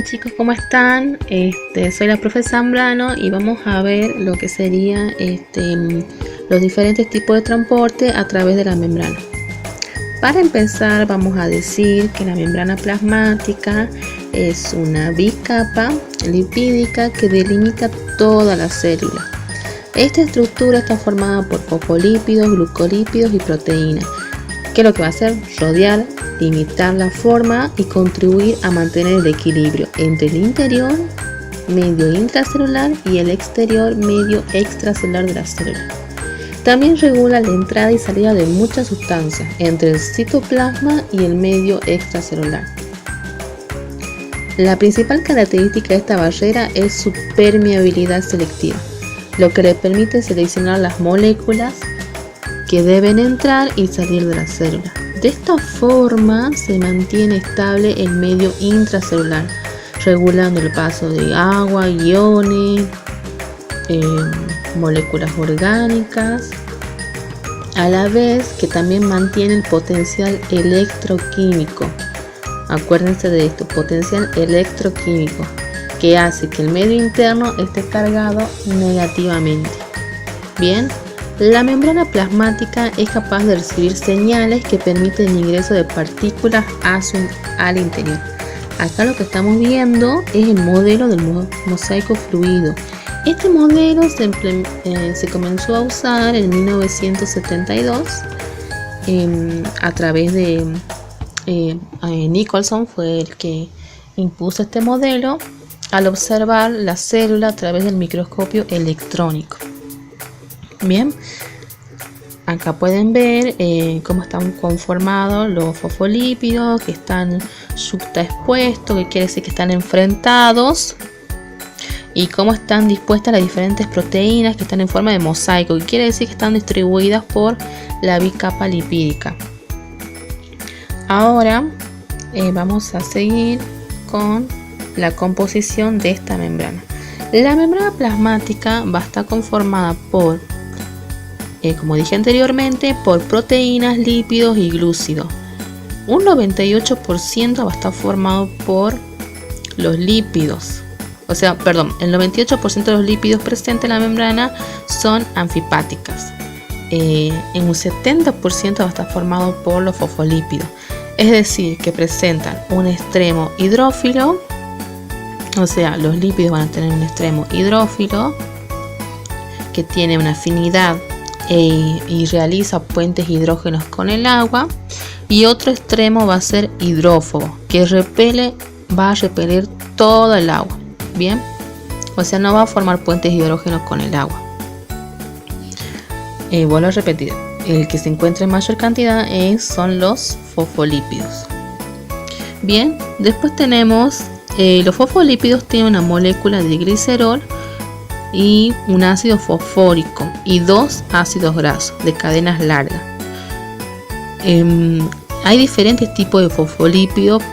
Hola chicos, ¿cómo están? Soy la profe Zambrano y vamos a ver lo que sería los diferentes tipos de transporte a través de la membrana. Para empezar vamos a decir que la membrana plasmática es una bicapa lipídica que delimita toda la célula. Esta estructura está formada por fosfolípidos, glucolípidos y proteínas, que lo que va a hacer rodear, limitar la forma y contribuir a mantener el equilibrio entre el interior medio intracelular y el exterior medio extracelular de la célula. También regula la entrada y salida de muchas sustancias entre el citoplasma y el medio extracelular. La principal característica de esta barrera es su permeabilidad selectiva, lo que le permite seleccionar las moléculas que deben entrar y salir de la célula. De esta forma se mantiene estable el medio intracelular, regulando el paso de agua, iones, moléculas orgánicas, a la vez que también mantiene el potencial electroquímico. Acuérdense de esto, potencial electroquímico, que hace que el medio interno esté cargado negativamente. Bien. La membrana plasmática es capaz de recibir señales que permiten el ingreso de partículas al interior. Acá lo que estamos viendo es el modelo del mosaico fluido. Este modelo se comenzó a usar en 1972 a través de Nicholson, fue el que impuso este modelo al observar la célula a través del microscopio electrónico. Bien, acá pueden ver cómo están conformados los fosfolípidos, que están yuxtaexpuestos, que quiere decir que están enfrentados, y cómo están dispuestas las diferentes proteínas que están en forma de mosaico, que quiere decir que están distribuidas por la bicapa lipídica. Ahora vamos a seguir con la composición de esta membrana. La membrana plasmática va a estar conformada por, como dije anteriormente, por proteínas, lípidos y glúcidos. Un 98% va a estar formado por los lípidos. El 98% de los lípidos presentes en la membrana son anfipáticas. En un 70% va a estar formado por los fosfolípidos. Es decir, que presentan un extremo hidrófilo. O sea, los lípidos van a tener un extremo hidrófilo que tiene una afinidad y realiza puentes hidrógenos con el agua, y otro extremo va a ser hidrófobo, que va a repeler todo el agua. Bien, o sea, no va a formar puentes hidrógenos con el agua. Vuelvo a repetir, el que se encuentra en mayor cantidad son los fosfolípidos. Bien, después tenemos los fosfolípidos. Tienen una molécula de glicerol y un ácido fosfórico y dos ácidos grasos de cadenas largas. Hay diferentes tipos de fosfolípidos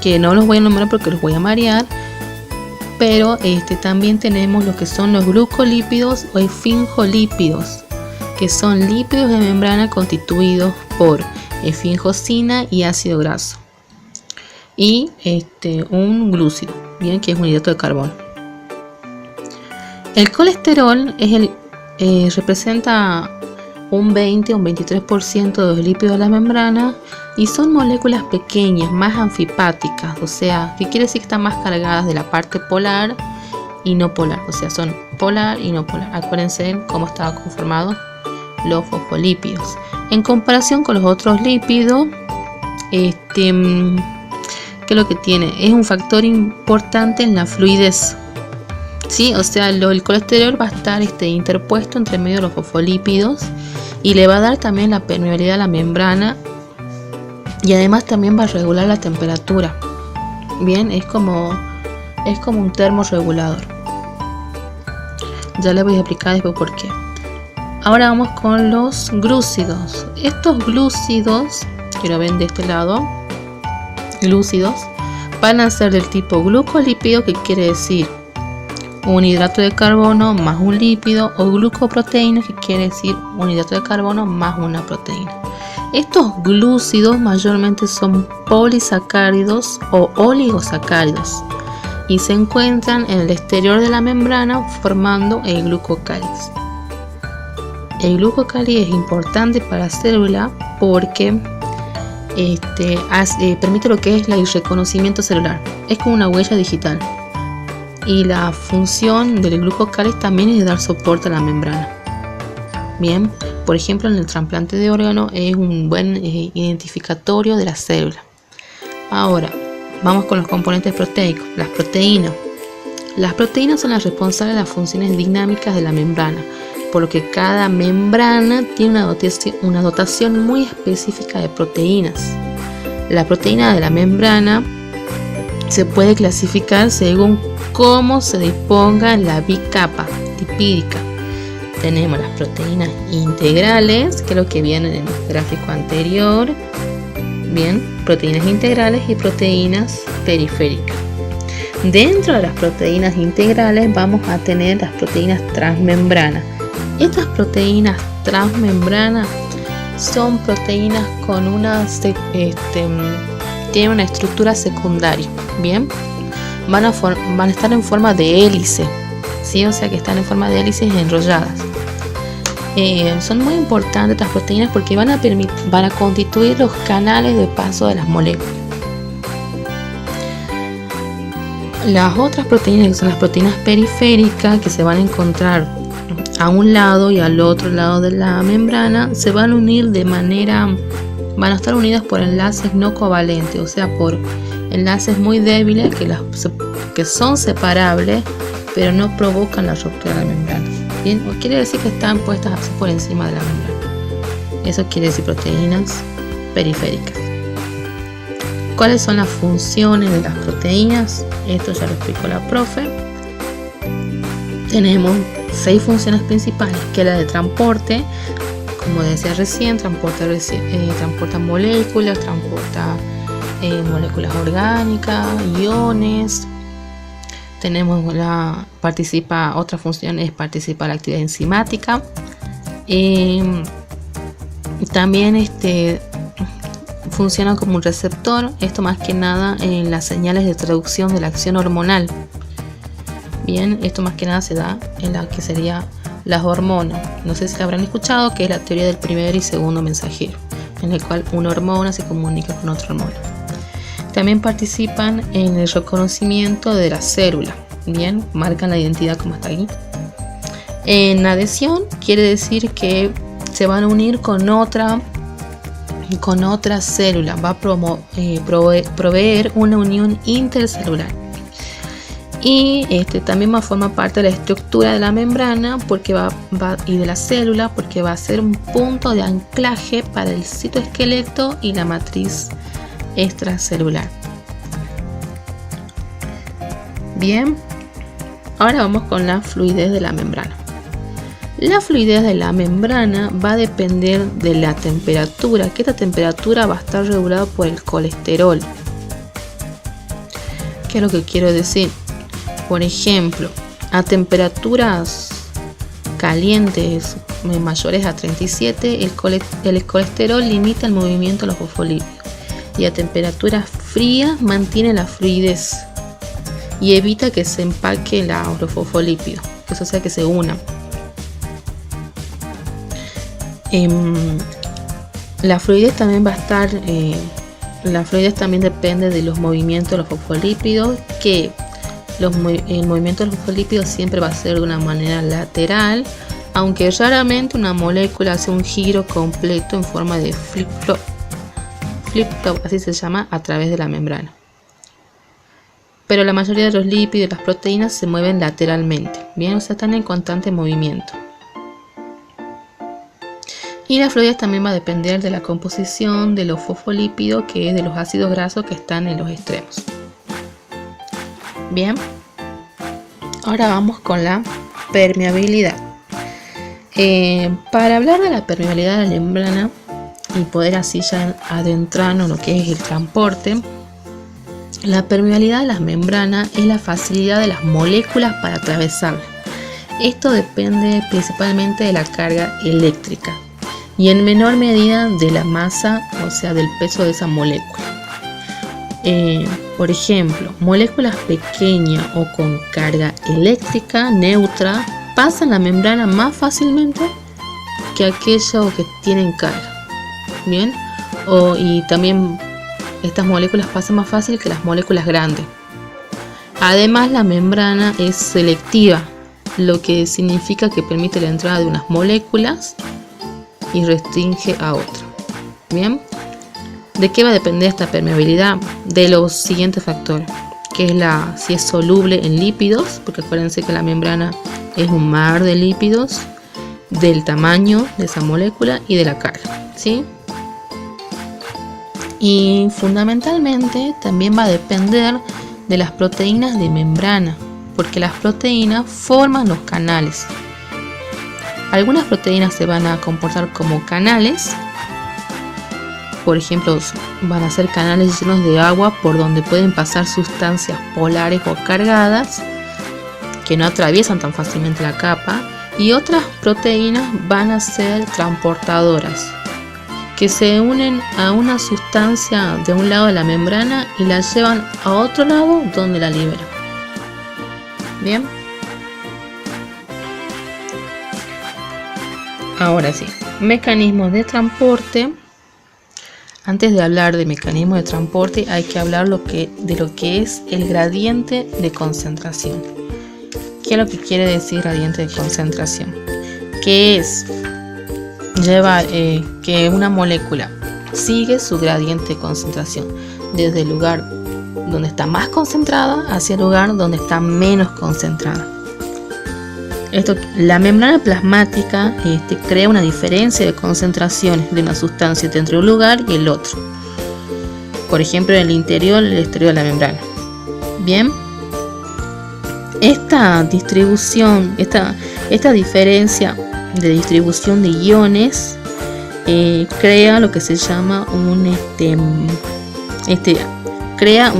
que no los voy a nombrar porque los voy a marear, pero también tenemos lo que son los glucolípidos o esfingolípidos, que son lípidos de membrana constituidos por esfingosina y ácido graso, y un glúcido, bien, que es un hidrato de carbono. El colesterol representa un 20 o un 23% de los lípidos de la membrana, y son moléculas pequeñas, más anfipáticas, o sea, que quiere decir que están más cargadas de la parte polar y no polar, o sea, son polar y no polar. Acuérdense cómo estaban conformados los fosfolípidos. En comparación con los otros lípidos, que lo que tiene es un factor importante en la fluidez. Sí, o sea, el colesterol va a estar interpuesto entre medio de los fosfolípidos y le va a dar también la permeabilidad a la membrana, y además también va a regular la temperatura. Bien, es como un termorregulador. Ya les voy a explicar después por qué. Ahora vamos con los glúcidos. Estos glúcidos, que lo ven de este lado, glúcidos, van a ser del tipo glucolípido, que quiere decir un hidrato de carbono más un lípido, o glucoproteína, que quiere decir un hidrato de carbono más una proteína. Estos glúcidos mayormente son polisacáridos o oligosacáridos, y se encuentran en el exterior de la membrana formando el glucocáliz. El glucocáliz es importante para la célula porque permite lo que es el reconocimiento celular. Es como una huella digital. Y la función del glucocáliz también es dar soporte a la membrana. Bien, por ejemplo, en el trasplante de órgano es un buen identificatorio de la célula. Ahora, vamos con los componentes proteicos. Las proteínas. Las proteínas son las responsables de las funciones dinámicas de la membrana, por lo que cada membrana tiene una dotación muy específica de proteínas. La proteína de la membrana se puede clasificar según cómo se disponga en la bicapa lipídica. Tenemos las proteínas integrales, que es lo que viene en el gráfico anterior. Bien, proteínas integrales y proteínas periféricas. Dentro de las proteínas integrales vamos a tener las proteínas transmembranas. Estas proteínas transmembranas son proteínas con tienen una estructura secundaria. Bien, van a estar en forma de hélice, ¿sí? O sea que están en forma de hélices enrolladas. Son muy importantes estas proteínas porque van a constituir los canales de paso de las moléculas. Las otras proteínas, que son las proteínas periféricas, que se van a encontrar a un lado y al otro lado de la membrana, se van a unir van a estar unidas por enlaces no covalentes, o sea, por enlaces muy débiles que son separables, pero no provocan la ruptura de la membrana. Bien, quiere decir que están puestas así por encima de la membrana. Eso quiere decir proteínas periféricas. ¿Cuáles son las funciones de las proteínas? Esto ya lo explicó la profe. Tenemos 6 funciones principales, que es la de transporte, como decía recién, transporta moléculas, transporta moléculas orgánicas, iones. Tenemos otra función es participar en la actividad enzimática. También funciona como un receptor, esto más que nada en las señales de traducción de la acción hormonal. Bien, esto más que nada se da en la que sería las hormonas. No sé si habrán escuchado que es la teoría del primer y segundo mensajero, en el cual una hormona se comunica con otra hormona. También participan en el reconocimiento de la célula. Bien, marcan la identidad como está aquí. En adhesión quiere decir que se van a unir con otra célula. Va a proveer una unión intercelular. Y también va a formar parte de la estructura de la membrana y de la célula, porque va a ser un punto de anclaje para el citoesqueleto y la matriz extracelular. Bien, ahora vamos con la fluidez de la membrana. La fluidez de la membrana va a depender de la temperatura, que esta temperatura va a estar regulada por el colesterol. ¿Qué es lo que quiero decir? Por ejemplo, a temperaturas calientes mayores a 37, el colesterol limita el movimiento de los fosfolípidos, y a temperaturas frías mantiene la fluidez y evita que se empaque los fosfolípidos, eso sea que se unan. La fluidez también va a estar, la fluidez también depende de los movimientos de los fosfolípidos, que el movimiento de los fosfolípidos siempre va a ser de una manera lateral, aunque raramente una molécula hace un giro completo en forma de flip-flop. Flip-flop, así se llama, a través de la membrana. Pero la mayoría de los lípidos y las proteínas se mueven lateralmente, bien, o sea, están en constante movimiento. Y la fluidez también va a depender de la composición de los fosfolípidos, que es de los ácidos grasos que están en los extremos. Bien, ahora vamos con la permeabilidad. Para hablar de la permeabilidad de la membrana y poder así ya adentrarnos en lo que es el transporte, la permeabilidad de las membranas es la facilidad de las moléculas para atravesarlas. Esto depende principalmente de la carga eléctrica y en menor medida de la masa, o sea, del peso de esa molécula. Por ejemplo, moléculas pequeñas o con carga eléctrica neutra pasan la membrana más fácilmente que aquellas que tienen carga. Bien, y también estas moléculas pasan más fácil que las moléculas grandes. Además, la membrana es selectiva, lo que significa que permite la entrada de unas moléculas y restringe a otras. Bien, ¿de qué va a depender esta permeabilidad? De los siguientes factores, que es si es soluble en lípidos, porque acuérdense que la membrana es un mar de lípidos, del tamaño de esa molécula y de la carga, ¿sí? Y fundamentalmente también va a depender de las proteínas de membrana, porque las proteínas forman los canales. Algunas proteínas se van a comportar como canales. Por ejemplo, van a ser canales llenos de agua por donde pueden pasar sustancias polares o cargadas que no atraviesan tan fácilmente la capa, y otras proteínas van a ser transportadoras, que se unen a una sustancia de un lado de la membrana y la llevan a otro lado donde la liberan. Bien. Ahora sí, mecanismos de transporte. Antes de hablar de mecanismos de transporte, hay que hablar de lo que es el gradiente de concentración. ¿Qué es lo que quiere decir gradiente de concentración? Que es llevar que una molécula sigue su gradiente de concentración desde el lugar donde está más concentrada hacia el lugar donde está menos concentrada. La membrana plasmática crea una diferencia de concentraciones de una sustancia entre un lugar y el otro. Por ejemplo, en el interior y el exterior de la membrana. Bien. Esta distribución, esta diferencia de distribución de iones crea lo que se llama crea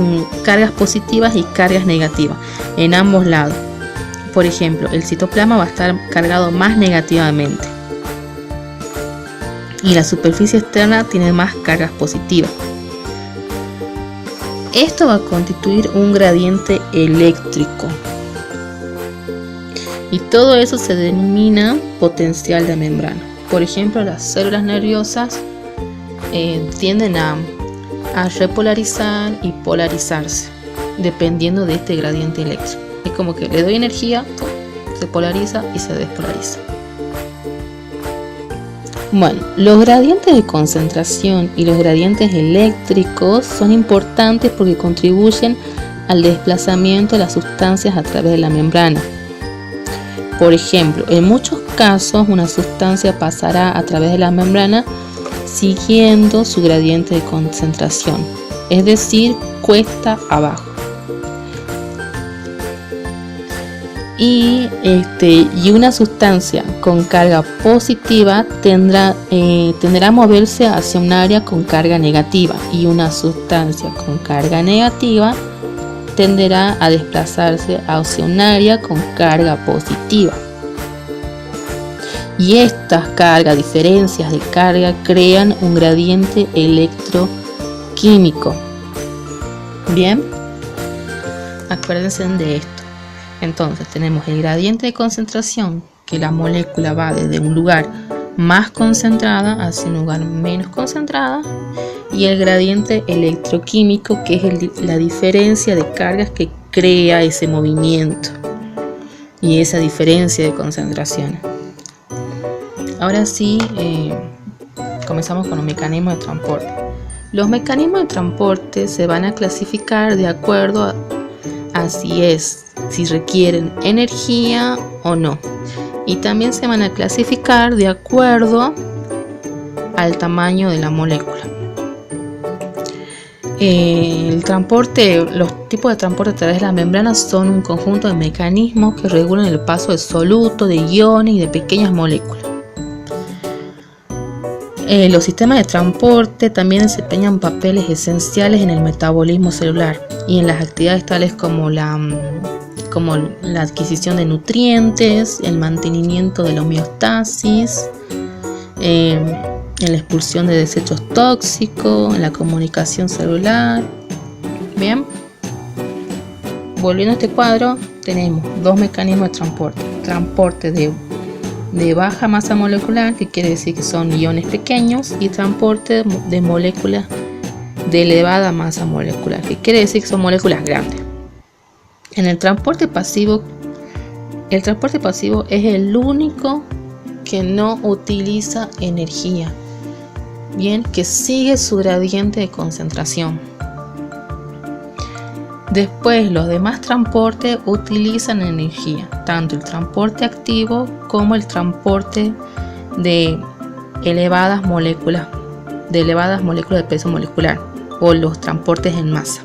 cargas positivas y cargas negativas en ambos lados. Por ejemplo, el citoplasma va a estar cargado más negativamente y la superficie externa tiene más cargas positivas. Esto va a constituir un gradiente eléctrico. Y todo eso se denomina potencial de membrana. Por ejemplo, las células nerviosas tienden a repolarizar y polarizarse dependiendo de este gradiente eléctrico. Es como que le doy energía, se polariza y se despolariza. Bueno, los gradientes de concentración y los gradientes eléctricos son importantes porque contribuyen al desplazamiento de las sustancias a través de la membrana. Por ejemplo, en muchos casos una sustancia pasará a través de la membrana siguiendo su gradiente de concentración, es decir, cuesta abajo. Y una sustancia con carga positiva tenderá a moverse hacia un área con carga negativa, y una sustancia con carga negativa tenderá a desplazarse hacia un área con carga positiva. Y estas diferencias de carga, crean un gradiente electroquímico. Bien, acuérdense de esto. Entonces tenemos el gradiente de concentración, que la molécula va desde un lugar más concentrada hacia un lugar menos concentrada, y el gradiente electroquímico, que es la diferencia de cargas que crea ese movimiento y esa diferencia de concentración. Ahora sí, comenzamos con los mecanismos de transporte. Los mecanismos de transporte se van a clasificar de acuerdo a si requieren energía o no, y también se van a clasificar de acuerdo al tamaño de la molécula. Los tipos de transporte a través de la membrana son un conjunto de mecanismos que regulan el paso de solutos, de iones y de pequeñas moléculas. Los sistemas de transporte también desempeñan papeles esenciales en el metabolismo celular y en las actividades tales como la adquisición de nutrientes, el mantenimiento de la homeostasis, en la expulsión de desechos tóxicos, en la comunicación celular. Bien, volviendo a este cuadro, tenemos dos mecanismos de transporte. Transporte de baja masa molecular, que quiere decir que son iones pequeños, y transporte de moléculas de elevada masa molecular, que quiere decir que son moléculas grandes. En el transporte pasivo es el único que no utiliza energía, bien, que sigue su gradiente de concentración. Después, los demás transportes utilizan energía, tanto el transporte activo como el transporte de elevadas moléculas de peso molecular, o los transportes en masa.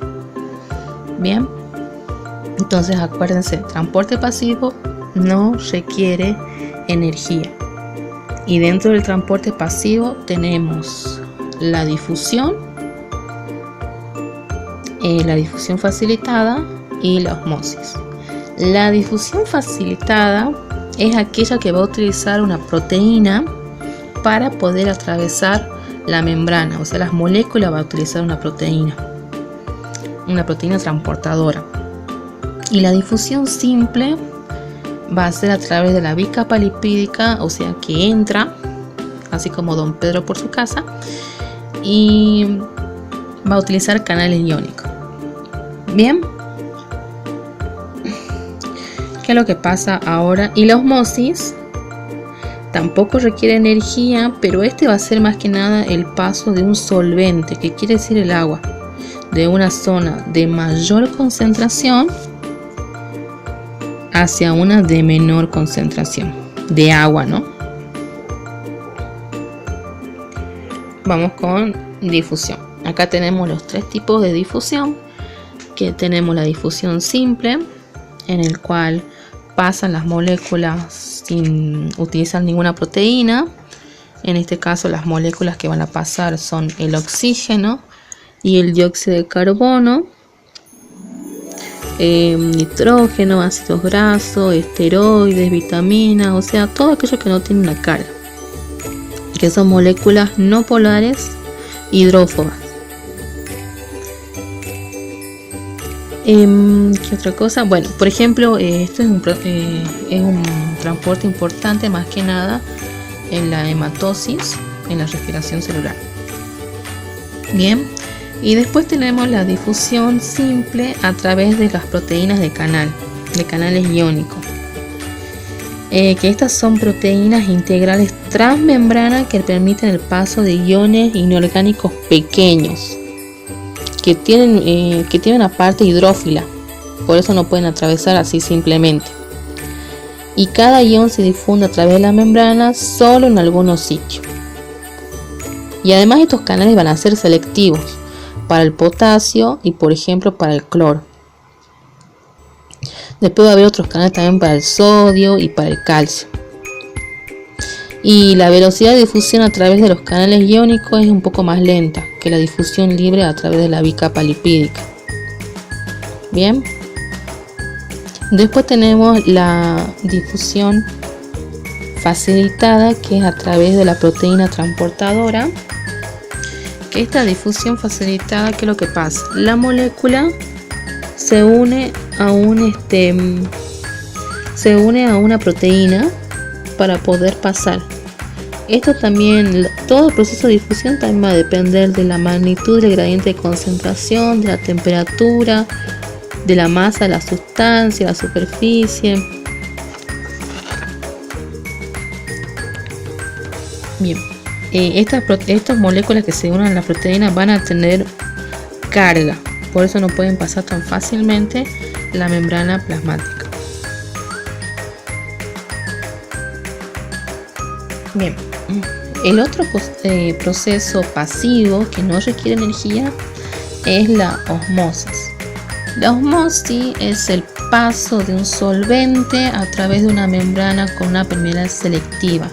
Bien, entonces acuérdense, transporte pasivo no requiere energía. Y dentro del transporte pasivo tenemos la difusión facilitada y la osmosis. La difusión facilitada es aquella que va a utilizar una proteína para poder atravesar la membrana, o sea, las moléculas va a utilizar una proteína transportadora. Y la difusión simple va a ser a través de la bicapa lipídica, o sea, que entra, así como Don Pedro por su casa, y va a utilizar canales iónicos. Bien, ¿qué es lo que pasa ahora? Y la osmosis tampoco requiere energía, pero este va a ser más que nada el paso de un solvente, que quiere decir el agua, de una zona de mayor concentración hacia una de menor concentración de agua, ¿no? Vamos con difusión. Acá tenemos los tres tipos de difusión, que tenemos la difusión simple, en el cual pasan las moléculas sin utilizar ninguna proteína. En este caso, las moléculas que van a pasar son el oxígeno y el dióxido de carbono, nitrógeno, ácidos grasos, esteroides, vitaminas, o sea, todo aquello que no tiene una carga, que son moléculas no polares hidrófobas. ¿Qué otra cosa? Bueno, por ejemplo, esto es un transporte importante más que nada en la hematosis, en la respiración celular. Bien, y después tenemos la difusión simple a través de las proteínas de canales iónicos. Que estas son proteínas integrales transmembrana que permiten el paso de iones inorgánicos pequeños, que tienen una parte hidrófila, por eso no pueden atravesar así simplemente. Y cada ion se difunde a través de la membrana solo en algunos sitios. Y además estos canales van a ser selectivos para el potasio y, por ejemplo, para el cloro. Después va a haber otros canales también para el sodio y para el calcio. Y la velocidad de difusión a través de los canales iónicos es un poco más lenta que la difusión libre a través de la bicapa lipídica. Bien. Después tenemos la difusión facilitada, que es a través de la proteína transportadora. Que esta difusión facilitada, ¿qué es lo que pasa? La molécula se une a una proteína para poder pasar. Esto también, todo el proceso de difusión también va a depender de la magnitud del gradiente de concentración, de la temperatura, de la masa de la sustancia, la superficie. Bien, estas moléculas que se unen a la proteína van a tener carga, por eso no pueden pasar tan fácilmente la membrana plasmática. Bien, el otro proceso pasivo que no requiere energía es la osmosis. La osmosis es el paso de un solvente a través de una membrana con una permeabilidad selectiva.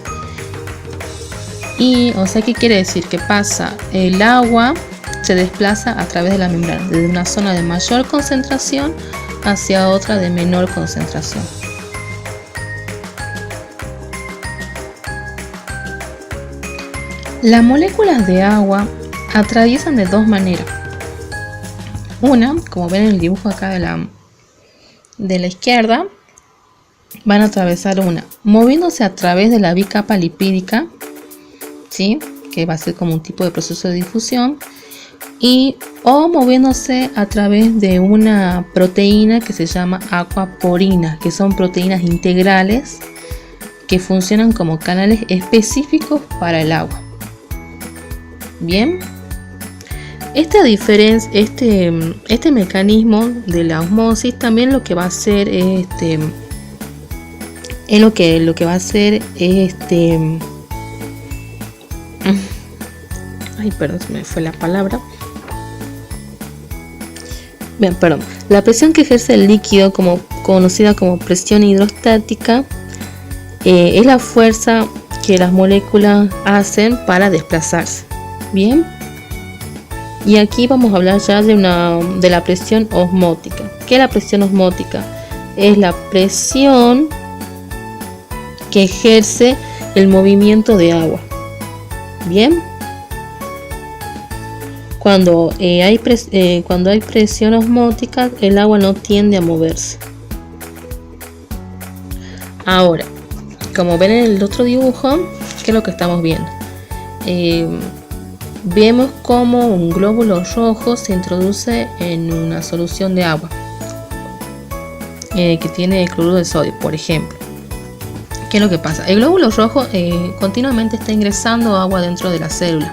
Y, o sea, ¿qué quiere decir? Que pasa el agua, se desplaza a través de la membrana, desde una zona de mayor concentración hacia otra de menor concentración. Las moléculas de agua atraviesan de dos maneras. Una, como ven en el dibujo acá de la izquierda van a atravesar una, moviéndose a través de la bicapa lipídica, ¿sí? Que va a ser como un tipo de proceso de difusión, o moviéndose a través de una proteína que se llama aquaporina, que son proteínas integrales que funcionan como canales específicos para el agua. Bien, esta diferencia, este mecanismo de la osmosis también lo que va a hacer es lo que va a hacer es ay, perdón, se me fue la palabra. Bien, perdón. La presión que ejerce el líquido, conocida como presión hidrostática, es la fuerza que las moléculas hacen para desplazarse. Bien. Y aquí vamos a hablar ya de la presión osmótica. ¿Qué es la presión osmótica? Es la presión que ejerce el movimiento de agua. Bien. Cuando hay presión osmótica, el agua no tiende a moverse. Ahora, como ven en el otro dibujo, ¿qué es lo que estamos viendo? Vemos cómo un glóbulo rojo se introduce en una solución de agua que tiene cloruro de sodio, por ejemplo. ¿Qué es lo que pasa? El glóbulo rojo continuamente está ingresando agua dentro de la célula.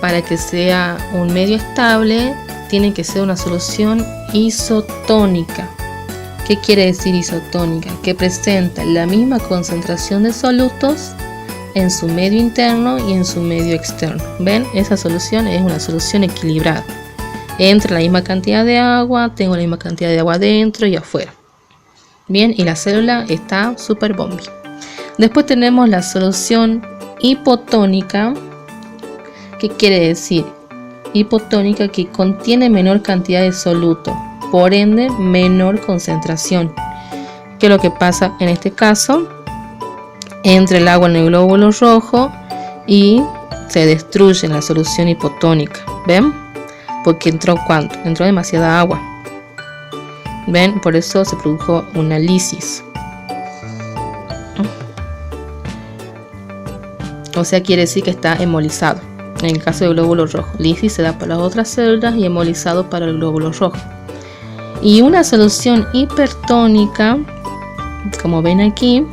Para que sea un medio estable, tiene que ser una solución isotónica. ¿Qué quiere decir isotónica? Que presenta la misma concentración de solutos en su medio interno y en su medio externo. ¿Ven? Esa solución es una solución equilibrada. Entra la misma cantidad de agua, tengo la misma cantidad de agua dentro y afuera. Bien, y la célula está súper bombi. Después tenemos la solución hipotónica. ¿Qué quiere decir? Hipotónica, que contiene menor cantidad de soluto, por ende menor concentración. ¿Qué es lo que pasa en este caso? Entra el agua en el glóbulo rojo y se destruye la solución hipotónica. ¿Ven? Porque entró ¿cuánto? Entró demasiada agua. ¿Ven? Por eso se produjo una lisis. O sea, quiere decir que está hemolizado. En el caso del glóbulo rojo, lisis se da para las otras células y hemolizado para el glóbulo rojo. Y una solución hipertónica, como ven aquí,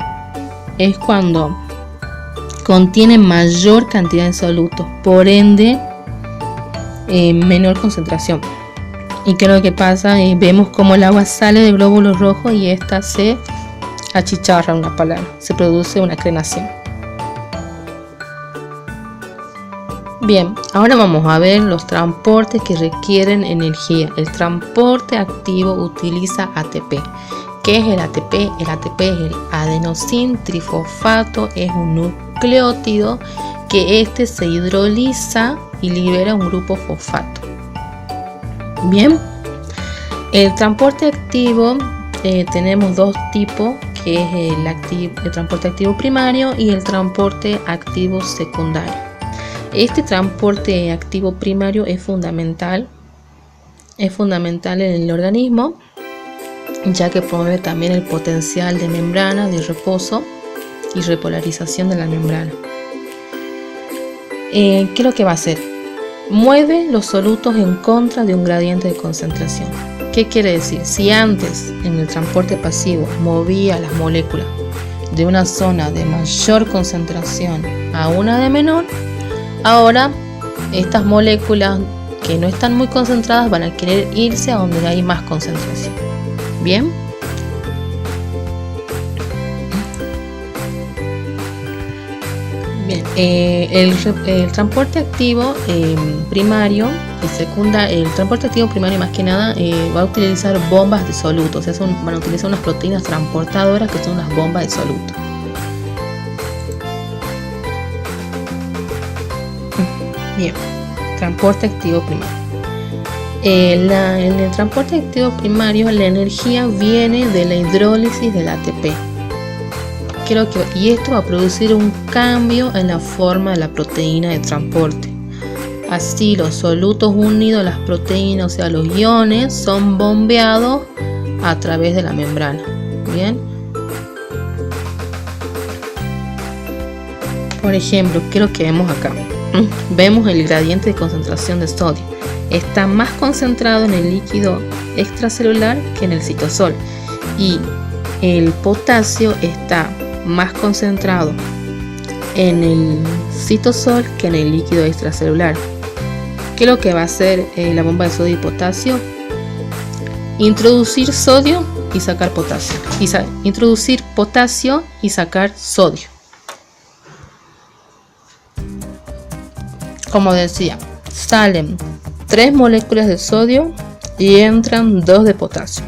es cuando contiene mayor cantidad de solutos, por ende menor concentración. ¿Y qué es lo que pasa? Vemos cómo el agua sale del glóbulo rojo y esta se achicharra, una palabra, se produce una crenación. Bien, ahora vamos a ver los transportes que requieren energía. El transporte activo utiliza ATP. ¿Qué es el ATP? El ATP es el adenosín trifosfato, es un nucleótido que se hidroliza y libera un grupo fosfato. Bien, el transporte activo tenemos dos tipos, que es el transporte activo primario y el transporte activo secundario. Este transporte activo primario es fundamental en el organismo, ya que promueve también el potencial de membrana, de reposo y repolarización de la membrana. ¿Qué es lo que va a hacer? Mueve los solutos en contra de un gradiente de concentración. ¿Qué quiere decir? Si antes en el transporte pasivo movía las moléculas de una zona de mayor concentración a una de menor, ahora estas moléculas que no están muy concentradas van a querer irse a donde hay más concentración. Bien. Bien, el transporte activo primario y secundario, el transporte activo primario más que nada va a utilizar bombas de soluto, o sea, van a utilizar unas proteínas transportadoras que son unas bombas de soluto. Bien, transporte activo primario. En el transporte activo primario la energía viene de la hidrólisis del ATP. Y esto va a producir un cambio en la forma de la proteína de transporte. Así los solutos unidos a las proteínas, o sea los iones, son bombeados a través de la membrana. Bien, por ejemplo, ¿qué es lo que vemos acá? Vemos el gradiente de concentración de sodio. Está más concentrado en el líquido extracelular que en el citosol, y el potasio está más concentrado en el citosol que en el líquido extracelular. ¿Qué es lo que va a hacer la bomba de sodio y potasio? Introducir sodio y sacar potasio. Introducir potasio y sacar sodio. Como decía, salen 3 moléculas de sodio y entran 2 de potasio.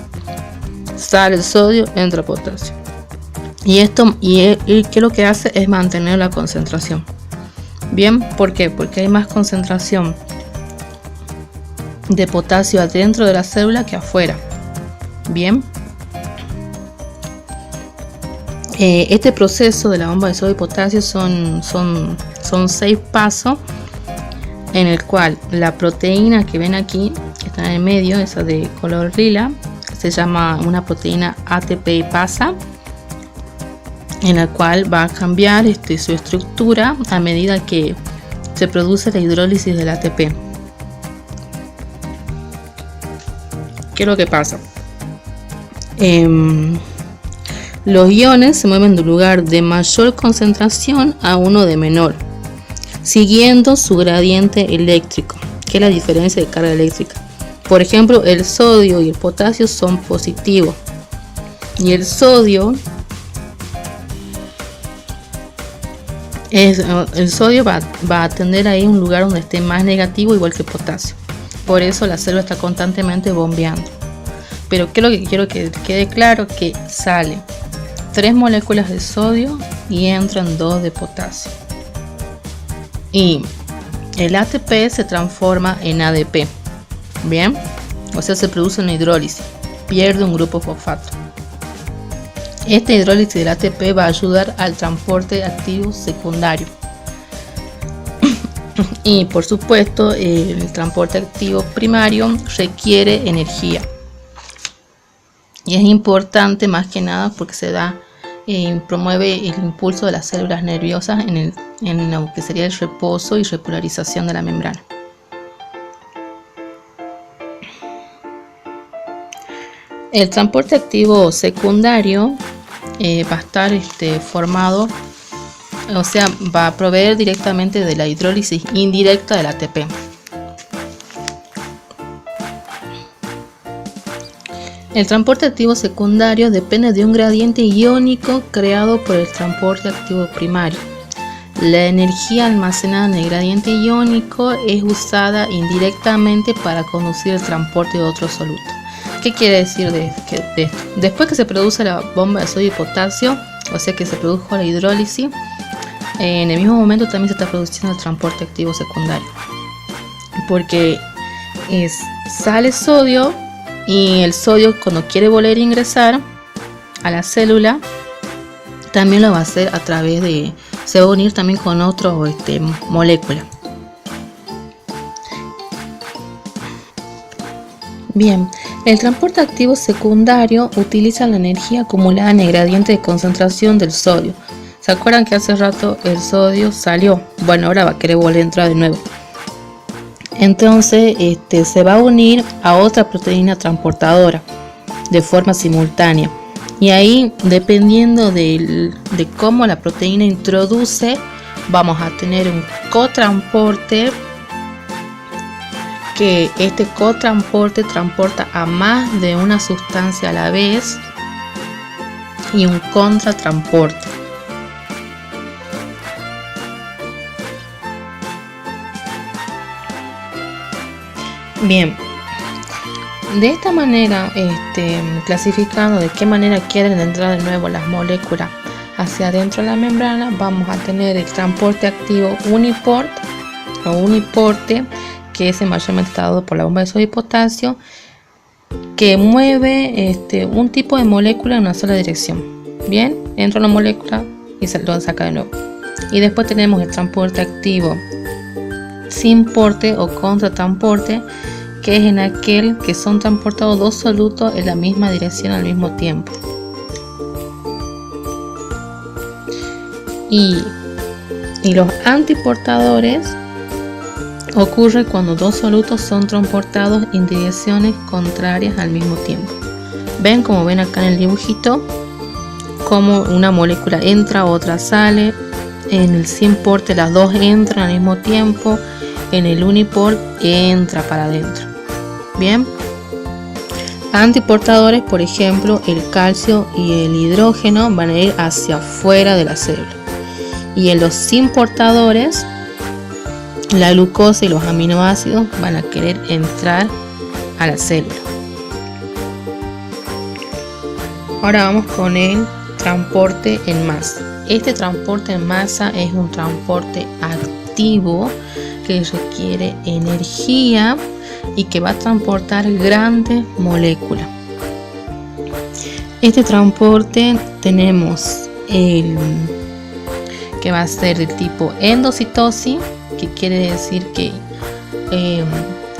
Sale el sodio, entra potasio. Y qué es lo que hace es mantener la concentración. Bien, ¿por qué? Porque hay más concentración de potasio adentro de la célula que afuera. Bien, este proceso de la bomba de sodio y potasio son 6 pasos, en el cual la proteína que ven aquí, que está en el medio, esa de color lila, se llama una proteína ATP-pasa, en la cual va a cambiar su estructura a medida que se produce la hidrólisis del ATP. ¿Qué es lo que pasa? Los iones se mueven de un lugar de mayor concentración a uno de menor, siguiendo su gradiente eléctrico, que es la diferencia de carga eléctrica. Por ejemplo, el sodio y el potasio son positivos, y el sodio va a tender a ir a un lugar donde esté más negativo, igual que el potasio. Por eso la célula está constantemente bombeando. Pero ¿qué es lo que quiero que quede claro? Que sale 3 moléculas de sodio y entran 2 de potasio. Y el ATP se transforma en ADP. Bien, o sea, se produce una hidrólisis, pierde un grupo fosfato. Esta hidrólisis del ATP va a ayudar al transporte activo secundario. Y por supuesto, el transporte activo primario requiere energía. Y es importante más que nada porque promueve el impulso de las células nerviosas en lo que sería el reposo y repolarización de la membrana. El transporte activo secundario va a estar formado, o sea, va a proveer directamente de la hidrólisis indirecta del ATP. El transporte activo secundario depende de un gradiente iónico creado por el transporte activo primario. La energía almacenada en el gradiente iónico es usada indirectamente para conducir el transporte de otros solutos. ¿Qué quiere decir de esto? Después que se produce la bomba de sodio y potasio, o sea que se produjo la hidrólisis, en el mismo momento también se está produciendo el transporte activo secundario. Porque sale sodio, y el sodio, cuando quiere volver a ingresar a la célula, también lo va a hacer a través se va a unir también con otra molécula. Bien, el transporte activo secundario utiliza la energía acumulada en el gradiente de concentración del sodio. ¿Se acuerdan que hace rato el sodio salió? Bueno, ahora va a querer volver a entrar de nuevo. Entonces se va a unir a otra proteína transportadora de forma simultánea, y ahí, dependiendo de cómo la proteína introduce, vamos a tener un cotransporte, que este cotransporte transporta a más de una sustancia a la vez, y un contratransporte. Bien, de esta manera, clasificando de qué manera quieren entrar de nuevo las moléculas hacia adentro de la membrana, vamos a tener el transporte activo uniport o uniporte, que es mayormente dado por la bomba de sodio y potasio, que mueve un tipo de molécula en una sola dirección. Bien, entra una molécula y se lo saca de nuevo. Y después tenemos el transporte activo sin porte o contratransporte, que es en aquel que son transportados dos solutos en la misma dirección al mismo tiempo. Y los antiportadores ocurre cuando dos solutos son transportados en direcciones contrarias al mismo tiempo. Ven, como ven acá en el dibujito, como una molécula entra, otra sale. En el sin-porte las dos entran al mismo tiempo. En el uniport entra para adentro. Bien. Antiportadores, por ejemplo, el calcio y el hidrógeno van a ir hacia afuera de la célula. Y en los sin portadores, la glucosa y los aminoácidos van a querer entrar a la célula. Ahora vamos con el transporte en masa. Este transporte en masa es un transporte activo que requiere energía y que va a transportar grandes moléculas. Este transporte tenemos el que va a ser de tipo endocitosis, que quiere decir que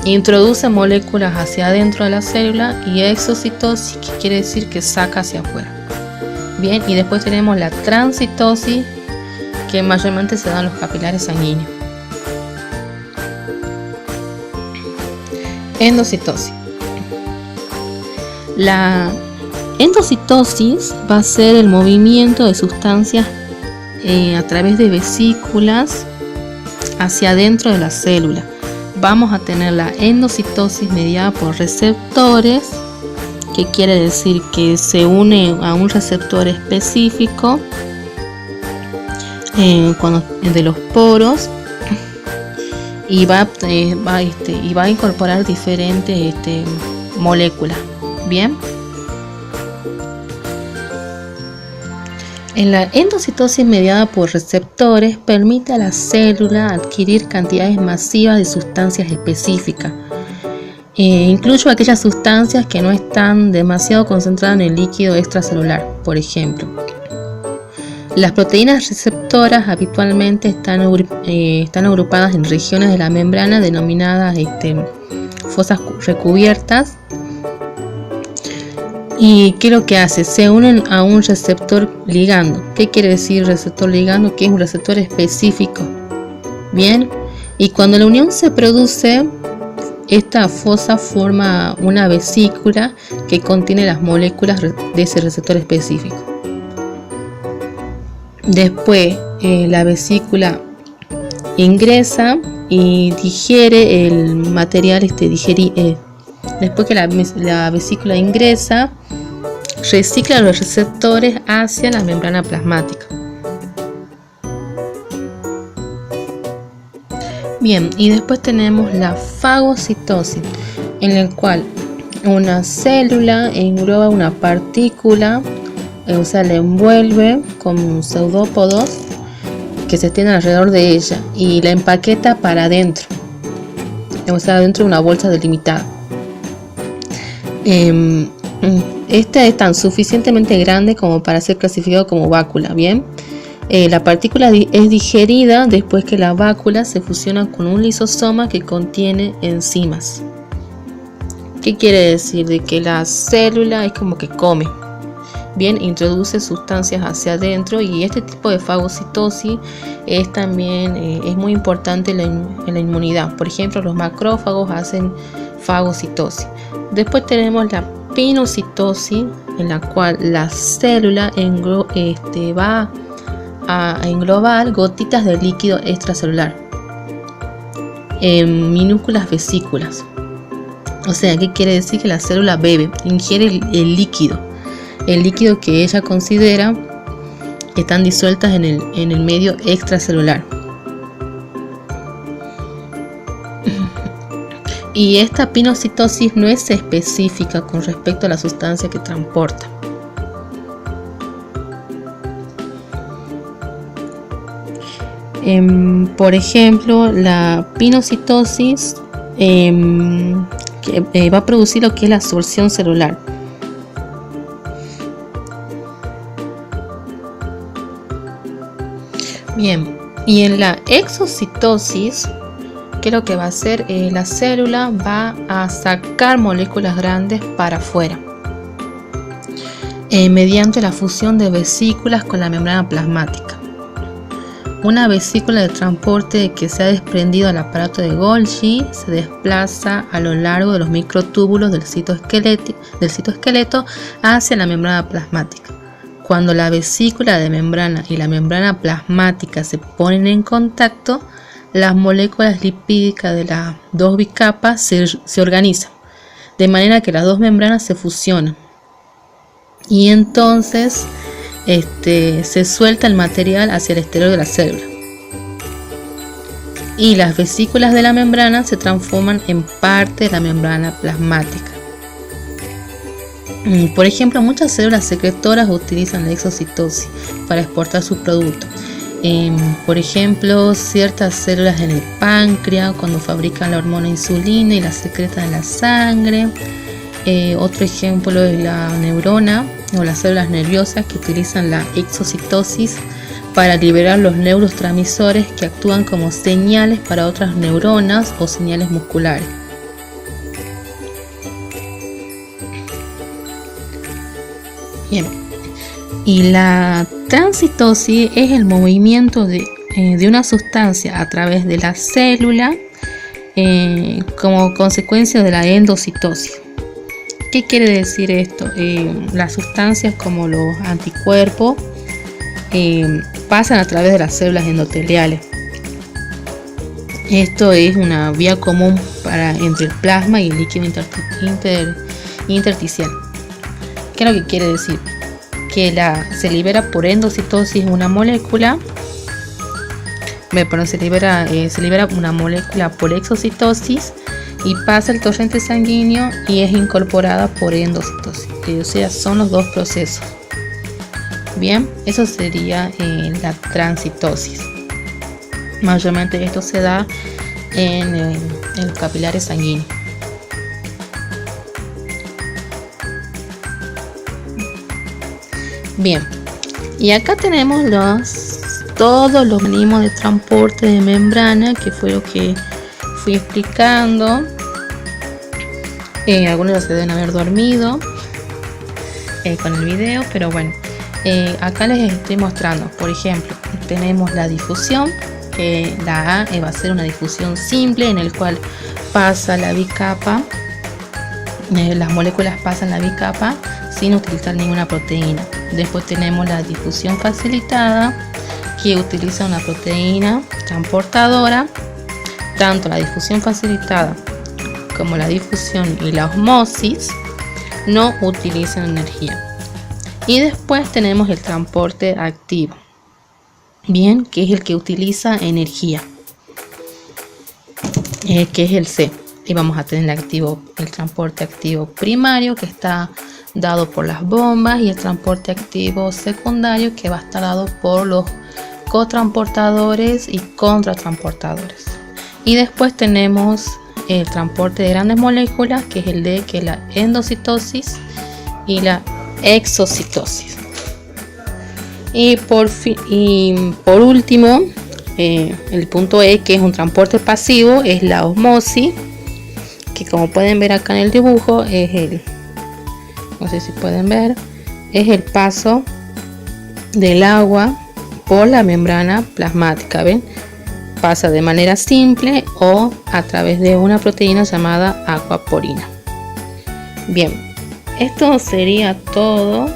introduce moléculas hacia adentro de la célula, y exocitosis, que quiere decir que saca hacia afuera. Bien, y después tenemos la transitosis, que mayormente se da en los capilares sanguíneos. Endocitosis. La endocitosis va a ser el movimiento de sustancias a través de vesículas hacia adentro de la célula. Vamos a tener la endocitosis mediada por receptores, que quiere decir que se une a un receptor específico de los poros, y va a incorporar diferentes moléculas. Bien. En la endocitosis mediada por receptores permite a la célula adquirir cantidades masivas de sustancias específicas, incluso aquellas sustancias que no están demasiado concentradas en el líquido extracelular. Por ejemplo, las proteínas receptoras habitualmente están agrupadas en regiones de la membrana denominadas fosas recubiertas. ¿Y qué es lo que hace? Se unen a un receptor ligando. ¿Qué quiere decir receptor ligando? Que es un receptor específico. Bien, y cuando la unión se produce, esta fosa forma una vesícula que contiene las moléculas de ese receptor específico. Después la vesícula ingresa y digiere el material después que la vesícula ingresa, recicla los receptores hacia la membrana plasmática. Bien, y después tenemos la fagocitosis, en la cual una célula engloba una partícula, o sea, la envuelve como pseudópodos que se extienden alrededor de ella y la empaqueta para adentro, o sea, dentro de una bolsa delimitada. Esta es tan suficientemente grande como para ser clasificado como vácula. Bien, la partícula es digerida después que la vácula se fusiona con un lisosoma que contiene enzimas. ¿Qué quiere decir? De que la célula es como que come. Bien, introduce sustancias hacia adentro, y este tipo de fagocitosis es muy importante en la inmunidad. Por ejemplo, los macrófagos hacen fagocitosis. Después tenemos la pinocitosis, en la cual la célula va a englobar gotitas de líquido extracelular en minúsculas vesículas. O sea, ¿qué quiere decir? Que la célula ingiere el líquido que ella considera que están disueltas en el medio extracelular. Y esta pinocitosis no es específica con respecto a la sustancia que transporta. Por ejemplo, la pinocitosis va a producir lo que es la absorción celular. Bien, y en la exocitosis ¿qué es lo que va a hacer? La célula va a sacar moléculas grandes para afuera mediante la fusión de vesículas con la membrana plasmática. Una vesícula de transporte que se ha desprendido del aparato de Golgi se desplaza a lo largo de los microtúbulos del citoesqueleto hacia la membrana plasmática. Cuando la vesícula de membrana y la membrana plasmática se ponen en contacto, las moléculas lipídicas de las dos bicapas se organizan, de manera que las dos membranas se fusionan. Y entonces se suelta el material hacia el exterior de la célula. Y las vesículas de la membrana se transforman en parte de la membrana plasmática. Por ejemplo, muchas células secretoras utilizan la exocitosis para exportar sus productos. Por ejemplo, ciertas células en el páncreas, cuando fabrican la hormona insulina y la secretan en la sangre. Otro ejemplo es la neurona o las células nerviosas que utilizan la exocitosis para liberar los neurotransmisores que actúan como señales para otras neuronas o señales musculares. Bien. Y la transcitosis es el movimiento de una sustancia a través de la célula como consecuencia de la endocitosis. ¿Qué quiere decir esto? Las sustancias como los anticuerpos pasan a través de las células endoteliales. Esto es una vía común entre el plasma y el líquido intersticial. ¿Qué es lo que quiere decir? Que se libera por endocitosis una molécula, se libera una molécula por exocitosis y pasa el torrente sanguíneo y es incorporada por endocitosis. O sea, son los dos procesos. Bien, eso sería la transcitosis. Mayormente esto se da en los capilares sanguíneos. Bien, y acá tenemos todos los mecanismos de transporte de membrana, que fue lo que fui explicando. Algunos se deben haber dormido con el video, pero bueno, acá les estoy mostrando. Por ejemplo, tenemos la difusión, que la A va a ser una difusión simple en el cual pasa la bicapa, las moléculas pasan la bicapa sin utilizar ninguna proteína. Después tenemos la difusión facilitada, que utiliza una proteína transportadora. Tanto la difusión facilitada como la difusión y la osmosis no utilizan energía. Y después tenemos el transporte activo, bien, que es el que utiliza energía, que es el C. Y vamos a tener el transporte activo primario, que está dado por las bombas, y el transporte activo secundario, que va a estar dado por los cotransportadores y contratransportadores. Y después tenemos el transporte de grandes moléculas, que es el D, que es la endocitosis y la exocitosis. Y por último, el punto E, que es un transporte pasivo, es la osmosis, que como pueden ver acá en el dibujo no sé si pueden ver, es el paso del agua por la membrana plasmática. ¿Ven? Pasa de manera simple o a través de una proteína llamada aquaporina. Bien, esto sería todo.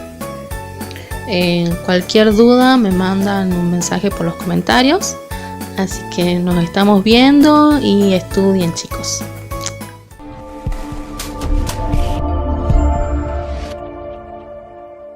Cualquier duda me mandan un mensaje por los comentarios. Así que nos estamos viendo y estudien, chicos.